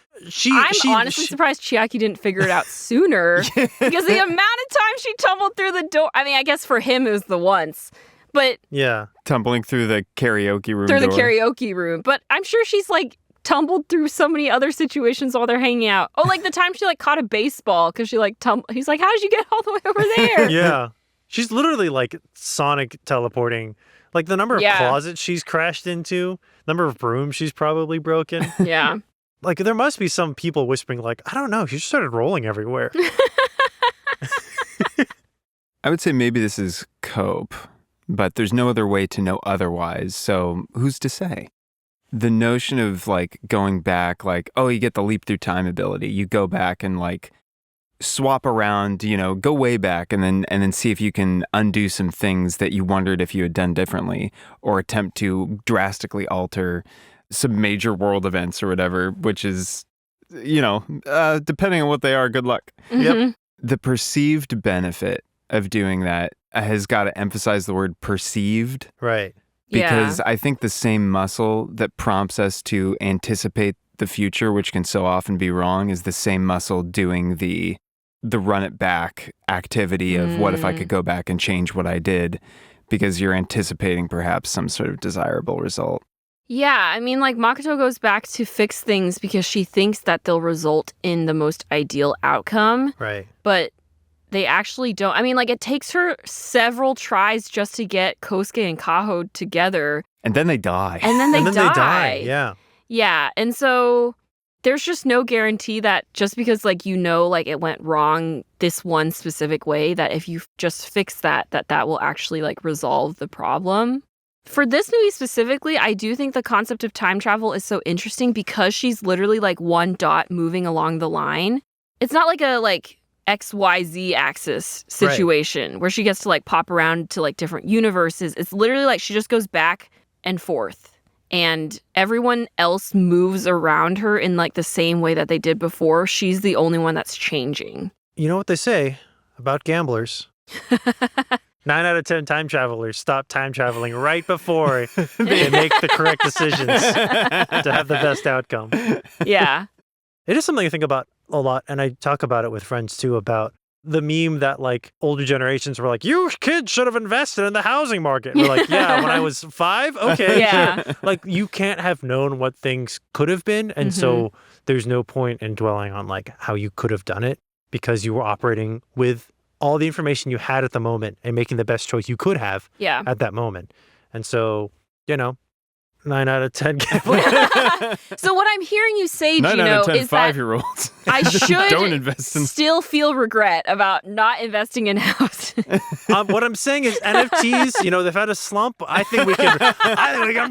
I'm honestly surprised Chiaki didn't figure it out sooner because the amount of time she tumbled through the door. I mean, I guess for him it was the once, but yeah, tumbling through the karaoke room. Through the karaoke room. But I'm sure she's like tumbled through so many other situations while they're hanging out. Oh, like the time she like caught a baseball because she like He's like, how did you get all the way over there? Yeah. She's literally like Sonic teleporting. Like the number of closets she's crashed into, number of brooms she's probably broken. Yeah. Like there must be some people whispering like, I don't know, she just started rolling everywhere. I would say maybe this is cope, but there's no other way to know otherwise. So who's to say? The notion of like going back, like, oh, you get the leap through time ability. You go back and like swap around, go way back and then see if you can undo some things that you wondered if you had done differently, or attempt to drastically alter some major world events or whatever, which is, depending on what they are, good luck. Mm-hmm. Yep. The perceived benefit of doing that has got to emphasize the word perceived. Right. Because I think the same muscle that prompts us to anticipate the future, which can so often be wrong, is the same muscle doing the run it back activity of what if I could go back and change what I did, because you're anticipating perhaps some sort of desirable result. Yeah, I mean, like Makoto goes back to fix things because she thinks that they'll result in the most ideal outcome. Right. But they actually don't. I mean, like it takes her several tries just to get Kosuke and Kaho together. And then they die. And then they die. Yeah. Yeah, and so there's just no guarantee that just because like like it went wrong this one specific way, that if you just fix that will actually like resolve the problem. For this movie specifically, I do think the concept of time travel is so interesting because she's literally like one dot moving along the line. It's not like a like XYZ axis situation where she gets to like pop around to like different universes. It's literally like she just goes back and forth. And everyone else moves around her in like the same way that they did before. She's the only one that's changing. You know what they say about gamblers? 9 out of 10 time travelers stop time traveling right before they make the correct decisions to have the best outcome. Yeah. It is something I think about a lot, and I talk about it with friends too, about the meme that like older generations were like, you kids should have invested in the housing market. And we're like, yeah, when I was 5, okay, Yeah. sure. Like you can't have known what things could have been, and so there's no point in dwelling on like how you could have done it, because you were operating with all the information you had at the moment and making the best choice you could have at that moment. And so, 9 out of 10 gamblers. So what I'm hearing you say, 9 Jino, out of 10 is that 5-year-olds. I should don't invest in. still feel regret about not investing in houses. What I'm saying is NFTs, they've had a slump. I think we can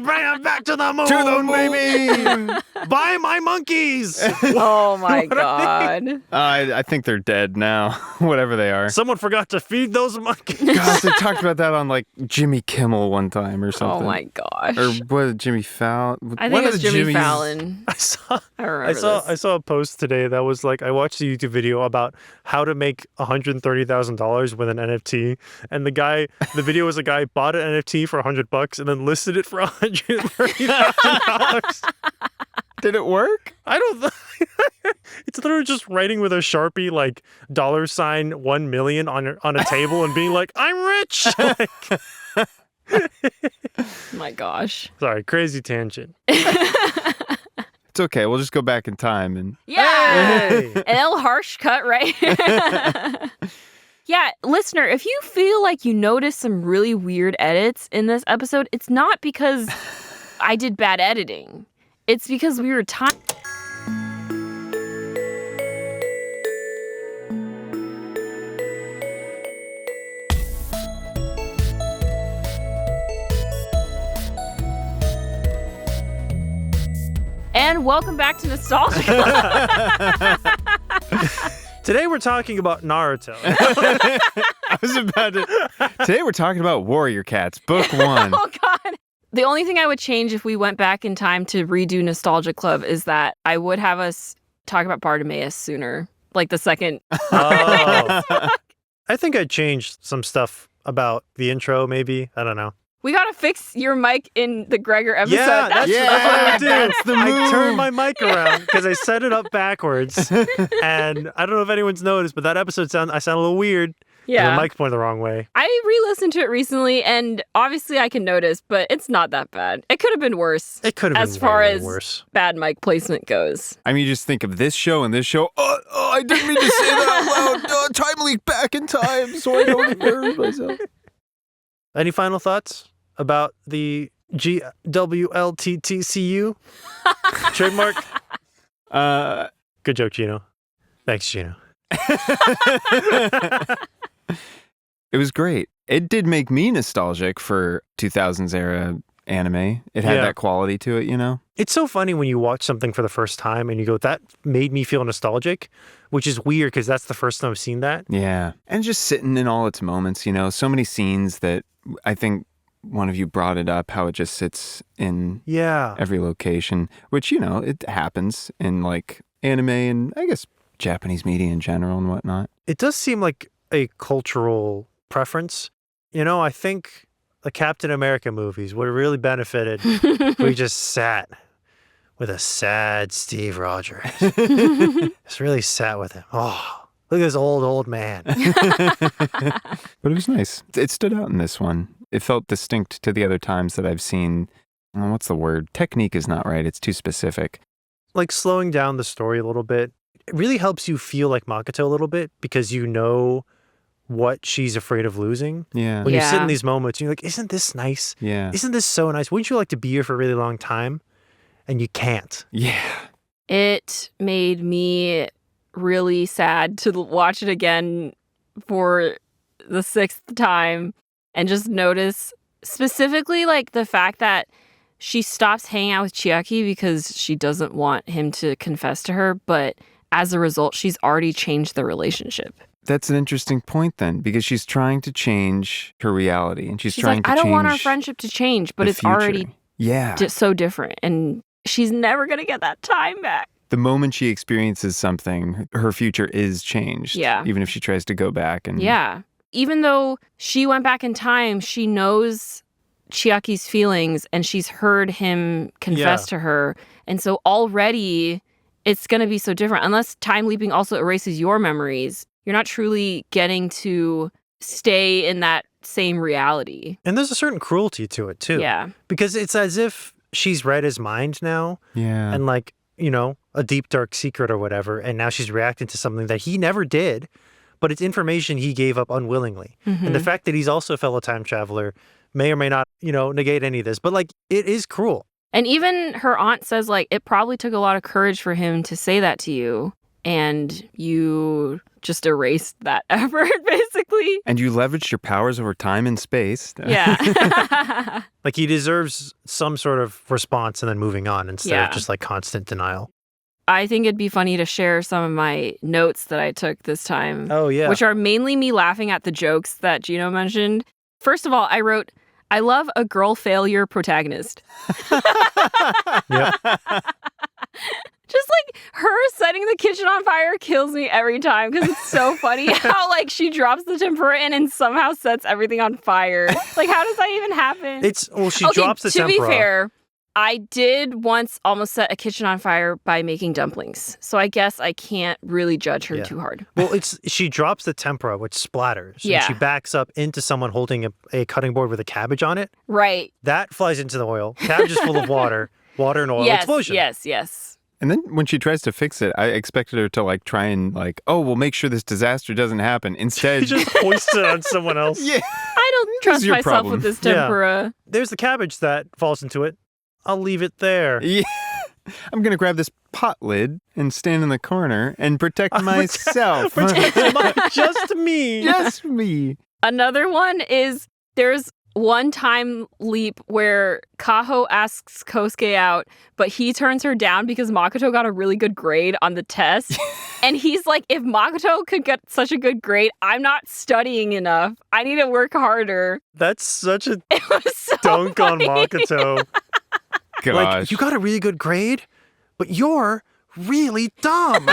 bring them back to the moon. To the moon, baby! Buy my monkeys. Oh my God. I think they're dead now, whatever they are. Someone forgot to feed those monkeys. Gosh, they talked about that on like Jimmy Kimmel one time or something. Oh my gosh. Or what, Jimmy Fallon? I think it was Jimmy Fallon. I saw this. I saw a post today that was like, I watched a YouTube video about how to make $130,000 with an NFT, and the video was a guy bought an NFT for $100 and then listed it for $130,000. Did it work? I don't. It's literally just writing with a Sharpie like $1 million on a table and being like, I'm rich. Like, My gosh. sorry, crazy tangent. It's okay. We'll just go back in time and. Yeah. Hey. An L harsh cut, right? Yeah, listener, if you feel like you noticed some really weird edits in this episode, it's not because I did bad editing. It's because we were time. And welcome back to Nostalgia. Today we're talking about Naruto. I was about to... Today we're talking about Warrior Cats, Book 1. Oh, God. The only thing I would change if we went back in time to redo Nostalgia Club is that I would have us talk about Bartimaeus sooner. Like the second. Oh. I think I'd change some stuff about the intro, maybe. I don't know. We gotta fix your mic in the Gregor episode. Yeah, that's what I do. That's the I move. turned my mic around because I set it up backwards. And I don't know if anyone's noticed, but that episode I sound a little weird. Yeah. The mic's pointed the wrong way. I re-listened to it recently, and obviously I can notice, but it's not that bad. It could have been worse. It could have been as far way as worse. bad mic placement goes. I mean, you just think of this show and this show. Oh, I didn't mean to say that out loud. Time leak back in time so I don't embarrass myself. Any final thoughts about the GWLTTCU trademark? Good joke, Jino. Thanks, Jino. It was great. It did make me nostalgic for 2000s era anime. It had that quality to it, you know? It's so funny when you watch something for the first time and you go, that made me feel nostalgic, which is weird because that's the first time I've seen that. Yeah. And just sitting in all its moments, you know, so many scenes that I think one of you brought it up, how it just sits in every location, which, you know, it happens in like anime and I guess Japanese media in general and whatnot. It does seem like a cultural preference. You know, I think the Captain America movies would have really benefited if we just sat with a sad Steve Rogers. Just really sat with him. Oh, look at this old man. But it was nice. It stood out in this one. It felt distinct to the other times that I've seen. What's the word? Technique is not right. It's too specific. Like slowing down the story a little bit. It really helps you feel like Makoto a little bit because you know what she's afraid of losing. Yeah. When you sit in these moments, you're like, isn't this nice? Yeah. Isn't this so nice? Wouldn't you like to be here for a really long time? And you can't. Yeah. It made me really sad to watch it again for the 6th time and just notice specifically like the fact that she stops hanging out with Chiaki because she doesn't want him to confess to her, but as a result, she's already changed the relationship. That's an interesting point then, because she's trying to change her reality and she's trying like, to I don't change want our friendship to change, but the it's future. already so different. And she's never going to get that time back. The moment she experiences something, her future is changed. Yeah. Even if she tries to go back. And yeah. Even though she went back in time, she knows Chiaki's feelings and she's heard him confess to her. And so already it's going to be so different. Unless time leaping also erases your memories, you're not truly getting to stay in that same reality. And there's a certain cruelty to it, too. Yeah. Because it's as if she's read his mind now. Yeah. And like, you know, a deep, dark secret or whatever. And now she's reacting to something that he never did, but it's information he gave up unwillingly. Mm-hmm. And the fact that he's also a fellow time traveler may or may not, you know, negate any of this. But like, it is cruel. And even her aunt says, like, it probably took a lot of courage for him to say that to you. And you just erased that effort, basically. And you leveraged your powers over time and space. Yeah. Like, he deserves some sort of response and then moving on instead of just like constant denial. I think it'd be funny to share some of my notes that I took this time. Oh, yeah. Which are mainly me laughing at the jokes that Jino mentioned. First of all, I wrote, I love a girl failure protagonist. Yep. Just like her setting the kitchen on fire kills me every time because it's so funny how like she drops the tempura in and somehow sets everything on fire. Like, how does that even happen? She drops the tempura. To be fair, I did once almost set a kitchen on fire by making dumplings. So I guess I can't really judge her too hard. Well, she drops the tempura, which splatters. Yeah. And she backs up into someone holding a cutting board with a cabbage on it. Right. That flies into the oil. Cabbage is full of water. Water and oil explosion. Yes. And then when she tries to fix it, I expected her to like try and like, oh, we'll make sure this disaster doesn't happen. Instead, She just hoists it on someone else. yeah. I don't trust your myself problem. with this tempura. Yeah. There's the cabbage that falls into it. I'll leave it there. Yeah. I'm going to grab this pot lid and stand in the corner and protect myself. Just me. Just me. Another one is there's one time leap where Kaho asks Kosuke out, but he turns her down because Makoto got a really good grade on the test. And he's like, if Makoto could get such a good grade, I'm not studying enough. I need to work harder. That's such a It was so dunk on funny. Makoto. Gosh. Like, you got a really good grade, but you're really dumb.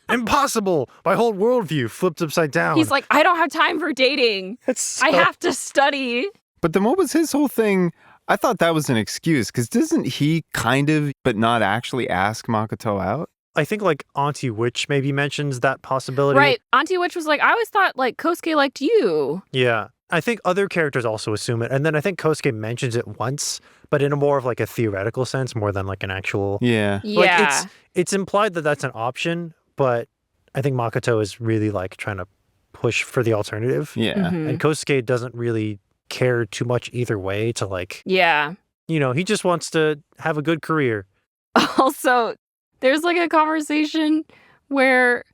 Impossible. My whole worldview flipped upside down. He's like, I don't have time for dating. I have to study. But then what was his whole thing? I thought that was an excuse, because doesn't he kind of, but not actually ask Makoto out? I think like Auntie Witch maybe mentions that possibility. Right. Auntie Witch was like, I always thought like Kosuke liked you. Yeah. I think other characters also assume it. And then I think Kosuke mentions it once, but in a more of like a theoretical sense more than like an actual... Yeah. Yeah. It's implied that that's an option, but I think Makoto is really like trying to push for the alternative. Yeah. Mhm. And Kosuke doesn't really care too much either way to like, Yeah. you know, he just wants to have a good career. Also, there's like a conversation where,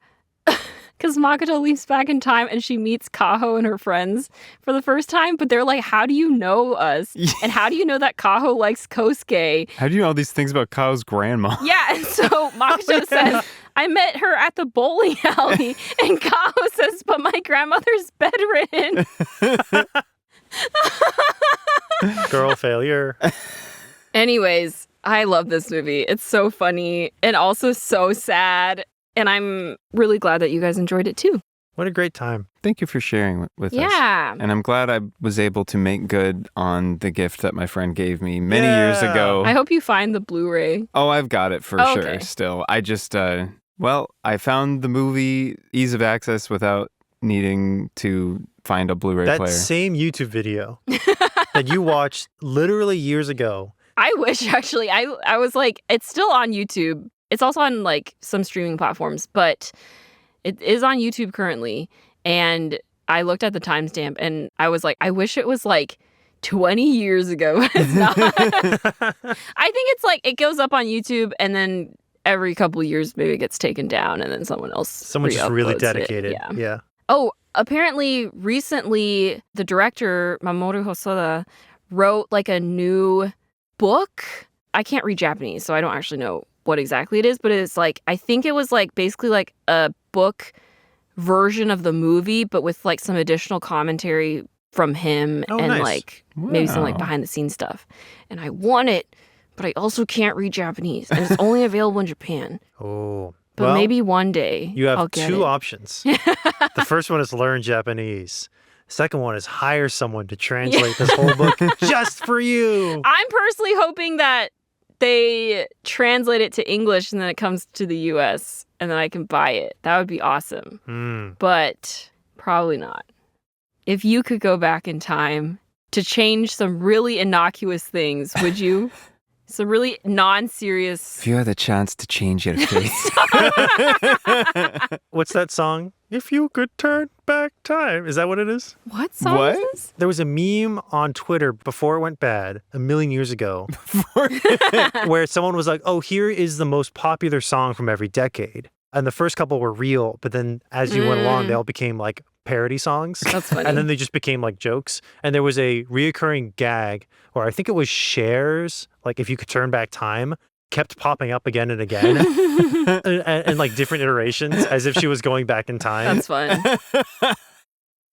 because Makoto leaps back in time and she meets Kaho and her friends for the first time, but they're like, how do you know us? And how do you know that Kaho likes Kosuke? How do you know all these things about Kao's grandma? Yeah, and so Makoto says, I met her at the bowling alley. And Kaho says, but my grandmother's bedridden. Girl failure. Anyways, I love this movie. It's so funny and also so sad. And I'm really glad that you guys enjoyed it too. What a great time. Thank you for sharing with us. Yeah. And I'm glad I was able to make good on the gift that my friend gave me many years Yeah. ago. I hope you find the Blu-ray. Oh, I've got it for Oh, sure okay. still. I just, I found the movie ease of access without needing to find a Blu-ray That player. same YouTube video that you watched literally years ago. I wish actually. I was like, it's still on YouTube. It's also on like some streaming platforms, but it is on YouTube currently. And I looked at the timestamp and I was like, I wish it was like 20 years ago. It's not. I think it's like it goes up on YouTube and then every couple of years maybe it gets taken down and then someone else Someone just really re-uploads it. dedicated. Yeah. Yeah. Oh, apparently recently the director Mamoru Hosoda wrote like a new book. I can't read Japanese, so I don't actually know what exactly it is, but it's like, I think it was like basically like a book version of the movie, but with like some additional commentary from him Oh, and nice. like maybe some like Wow. behind the scenes stuff. And I want it, but I also can't read Japanese, and it's only available in Japan. Oh. But well, maybe one day you have I'll get two it. options. The first one is learn Japanese. Second one is hire someone to translate this whole book just for you. I'm personally hoping that they translate it to English and then it comes to the US and then I can buy it. That would be awesome. But probably not. If you could go back in time to change some really innocuous things, would you? Some really non-serious... If you had the chance to change your face. What's that song? If you could turn back time. Is that what it is? What song What? is this? There was a meme on Twitter before it went bad, a million years ago, where someone was like, oh, here is the most popular song from every decade. And the first couple were real, but then as you went along, they all became like parody songs. That's funny. And then they just became like jokes. And there was a reoccurring gag, or I think it was Cher's, like if you could turn back time, kept popping up again and again. and like different iterations as if she was going back in time. That's fun.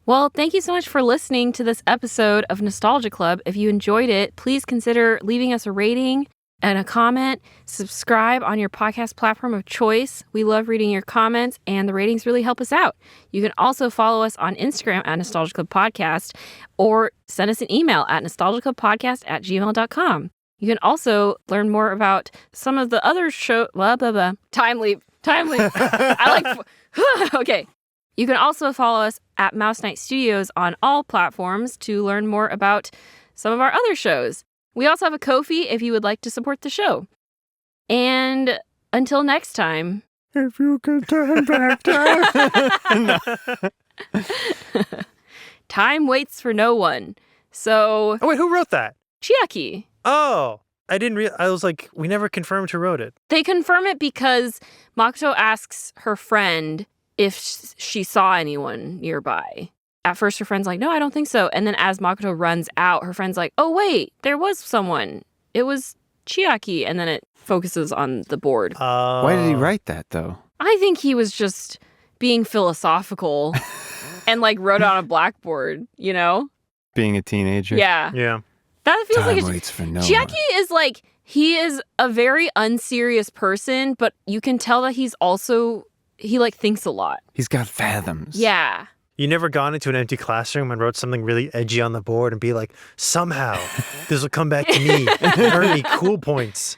Well, thank you so much for listening to this episode of Nostalgia Club. If you enjoyed it, please consider leaving us a rating and a comment. Subscribe on your podcast platform of choice. We love reading your comments, and the ratings really help us out. You can also follow us on Instagram at Nostalgia Club Podcast, or send us an email at nostalgiaclubpodcast@gmail.com. You can also learn more about some of the other Time Leap. I like... Okay. You can also follow us at MouseKnight Studios on all platforms to learn more about some of our other shows. We also have a Ko-fi if you would like to support the show. And until next time... If you could turn back time. Time waits for no one. So, Oh, wait, who wrote that? Chiaki. Oh, I didn't realize. I was like, we never confirmed who wrote it. They confirm it because Makoto asks her friend if she saw anyone nearby at first her friend's like, no, I don't think so. And then as Makoto runs out, her friend's like, oh, wait, there was someone. It was Chiaki. And then it focuses on the board. Why did he write that, though? I think he was just being philosophical and like wrote on a blackboard, you know? Being a teenager? Yeah. Yeah. That feels Time like waits for no Chiaki one. is like, he is a very unserious person, but you can tell that he like thinks a lot. He's got fathoms. Yeah. You never gone into an empty classroom and wrote something really edgy on the board and be like, somehow this will come back to me and earn me cool points.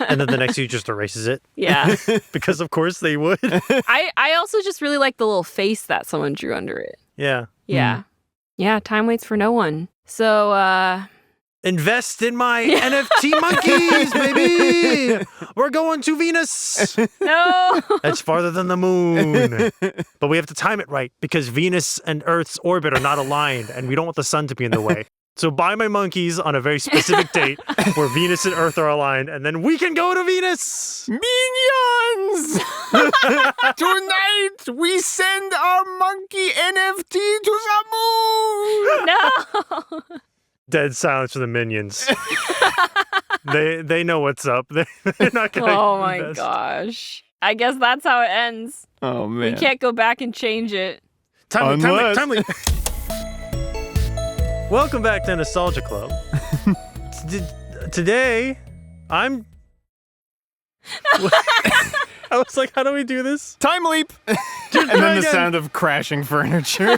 And then the next you just erases it. Yeah. Because of course they would. I also just really like the little face that someone drew under it. Yeah. Yeah. Yeah, time waits for no one. So, Invest in my NFT monkeys, baby! We're going to Venus! no. That's farther than the moon. But we have to time it right because Venus and Earth's orbit are not aligned and we don't want the sun to be in the way. So buy my monkeys on a very specific date where Venus and Earth are aligned and then we can go to Venus! Minions! Tonight we send our monkey NFT to the moon! No. Dead silence for the minions. They know what's up. They're not gonna Oh my invest. gosh. I guess that's how it ends. Oh, man. We can't go back and change it. Timely. Welcome back to Nostalgia Club. Today, I'm... I was like, how do we do this? Time leap! Dude, And then the again. sound of crashing furniture.